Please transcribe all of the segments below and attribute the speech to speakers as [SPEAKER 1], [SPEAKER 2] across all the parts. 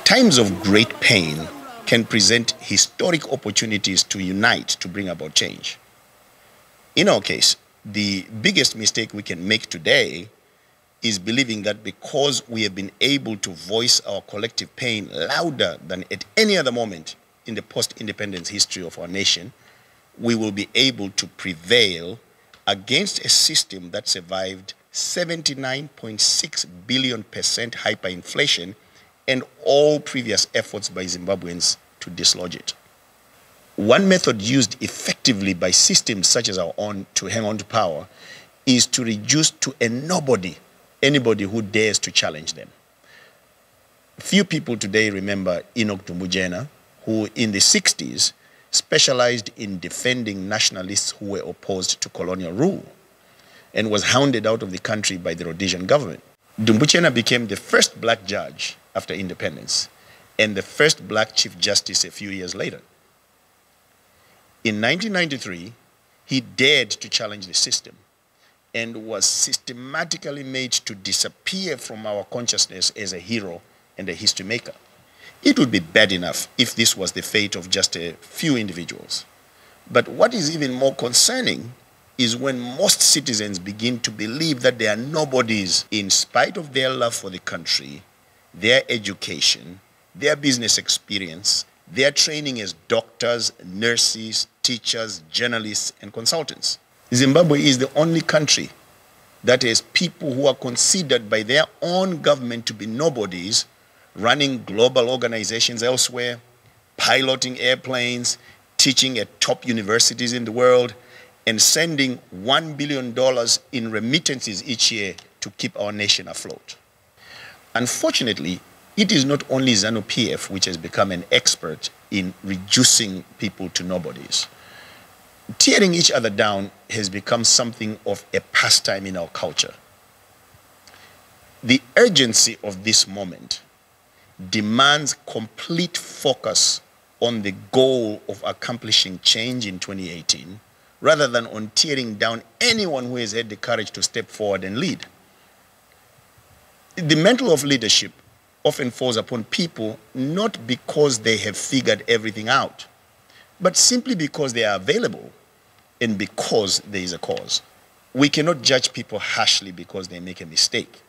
[SPEAKER 1] Times of great pain can present historic opportunities to unite to bring about change. In our case, the biggest mistake we can make today is believing that because we have been able to voice our collective pain louder than at any other moment in the post-independence history of our nation, we will be able to prevail against a system that survived 79.6 billion% hyperinflation and all previous efforts by Zimbabweans to dislodge it. One method used effectively by systems such as our own to hang on to power is to reduce to a nobody anybody who dares to challenge them. Few people today remember Enoch Dumbujena, who in the 60s specialized in defending nationalists who were opposed to colonial rule and was hounded out of the country by the Rhodesian government. Dumbujena became the first black judge after independence and the first black chief justice a few years later. In 1993, he dared to challenge the system and was systematically made to disappear from our consciousness as a hero and a history maker. It would be bad enough if this was the fate of just a few individuals. But what is even more concerning is when most citizens begin to believe that they are nobodies in spite of their love for the country, their education, their business experience, their training as doctors, nurses, teachers, journalists, and consultants. Zimbabwe is the only country that has people who are considered by their own government to be nobodies, running global organizations elsewhere, piloting airplanes, teaching at top universities in the world, and sending $1 billion in remittances each year to keep our nation afloat. Unfortunately, it is not only Zanu PF which has become an expert in reducing people to nobodies. Tearing each other down has become something of a pastime in our culture. The urgency of this moment demands complete focus on the goal of accomplishing change in 2018, rather than on tearing down anyone who has had the courage to step forward and lead. The mantle of leadership often falls upon people not because they have figured everything out, but simply because they are available and because there is a cause. We cannot judge people harshly because they make a mistake.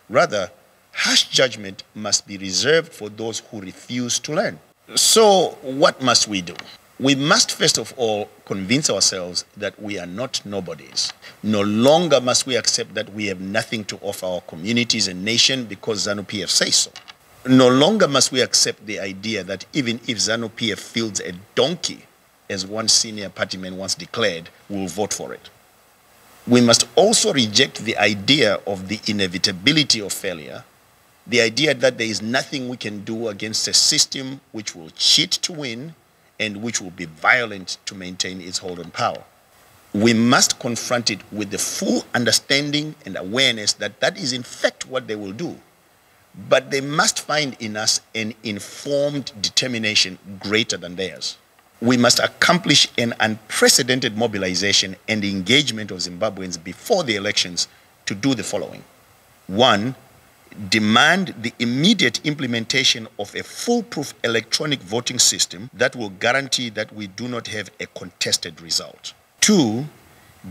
[SPEAKER 1] Rather, harsh judgment must be reserved for those who refuse to learn. So what must we do? We must first of all convince ourselves that we are not nobodies. No longer must we accept that we have nothing to offer our communities and nation because Zanu PF says so. No longer must we accept the idea that even if Zanu PF fields a donkey, as one senior partyman once declared, we'll vote for it. We must also reject the idea of the inevitability of failure, the idea that there is nothing we can do against a system which will cheat to win and which will be violent to maintain its hold on power. We must confront it with the full understanding and awareness that that is in fact what they will do. But they must find in us an informed determination greater than theirs. We must accomplish an unprecedented mobilization and engagement of Zimbabweans before the elections to do the following. 1, demand the immediate implementation of a foolproof electronic voting system that will guarantee that we do not have a contested result. 2,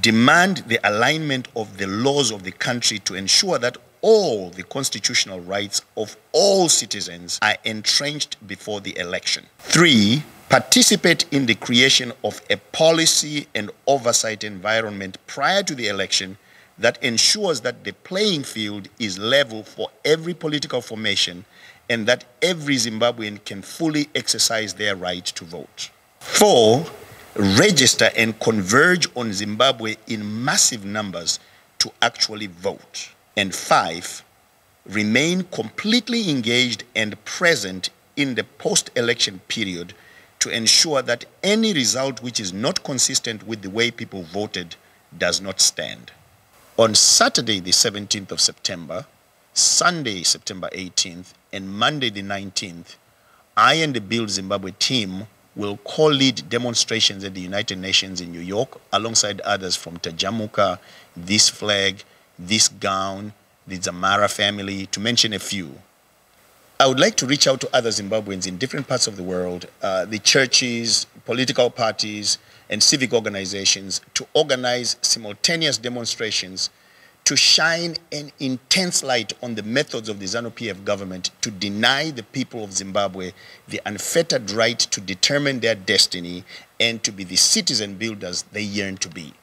[SPEAKER 1] demand the alignment of the laws of the country to ensure that all the constitutional rights of all citizens are entrenched before the election. 3, participate in the creation of a policy and oversight environment prior to the election that ensures that the playing field is level for every political formation and that every Zimbabwean can fully exercise their right to vote. 4, register and converge on Zimbabwe in massive numbers to actually vote. And 5, remain completely engaged and present in the post-election period to ensure that any result which is not consistent with the way people voted does not stand. On Saturday, the 17th of September, Sunday, September 18th, and Monday, the 19th, I and the Build Zimbabwe team will co-lead demonstrations at the United Nations in New York, alongside others from Tajamuka, This Flag, This Gown, the Zamara family, to mention a few. I would like to reach out to other Zimbabweans in different parts of the world, the churches, political parties, and civic organizations to organize simultaneous demonstrations to shine an intense light on the methods of the Zanu PF government to deny the people of Zimbabwe the unfettered right to determine their destiny and to be the citizen builders they yearn to be.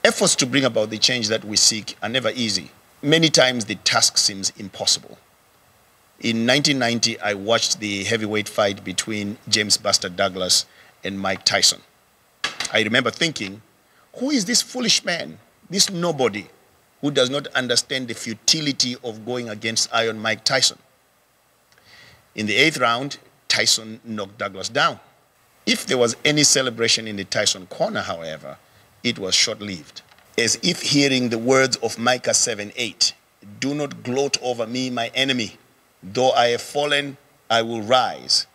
[SPEAKER 1] Efforts to bring about the change that we seek are never easy. Many times the task seems impossible. In 1990, I watched the heavyweight fight between James Buster Douglas and Mike Tyson. I remember thinking, who is this foolish man, this nobody, who does not understand the futility of going against Iron Mike Tyson? In the 8th round, Tyson knocked Douglas down. If there was any celebration in the Tyson corner, however, it was short-lived. As if hearing the words of Micah 7:8, "Do not gloat over me, my enemy. Though I have fallen, I will rise."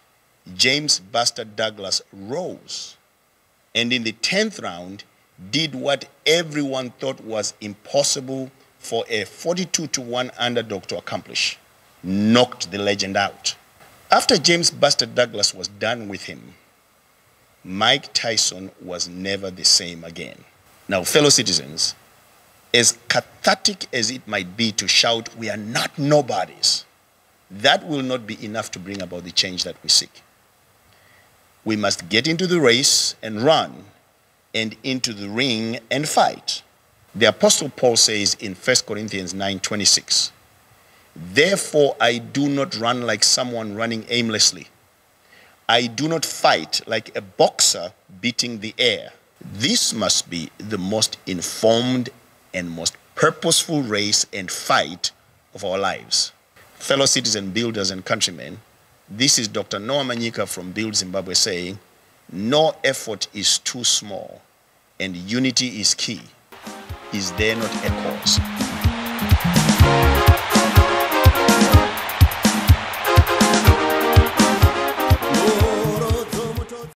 [SPEAKER 1] James Buster Douglas rose, and in the 10th round, did what everyone thought was impossible for a 42-1 underdog to accomplish: knocked the legend out. After James Buster Douglas was done with him, Mike Tyson was never the same again. Now, fellow citizens, as cathartic as it might be to shout, "We are not nobodies," that will not be enough to bring about the change that we seek. We must get into the race and run, and into the ring and fight. The Apostle Paul says in 1 Corinthians 9:26, "Therefore I do not run like someone running aimlessly. I do not fight like a boxer beating the air." This must be the most informed and most purposeful race and fight of our lives. Fellow citizen builders and countrymen, this is Dr. Noah Manyika from Build Zimbabwe saying, no effort is too small and unity is key. Is there not a cause?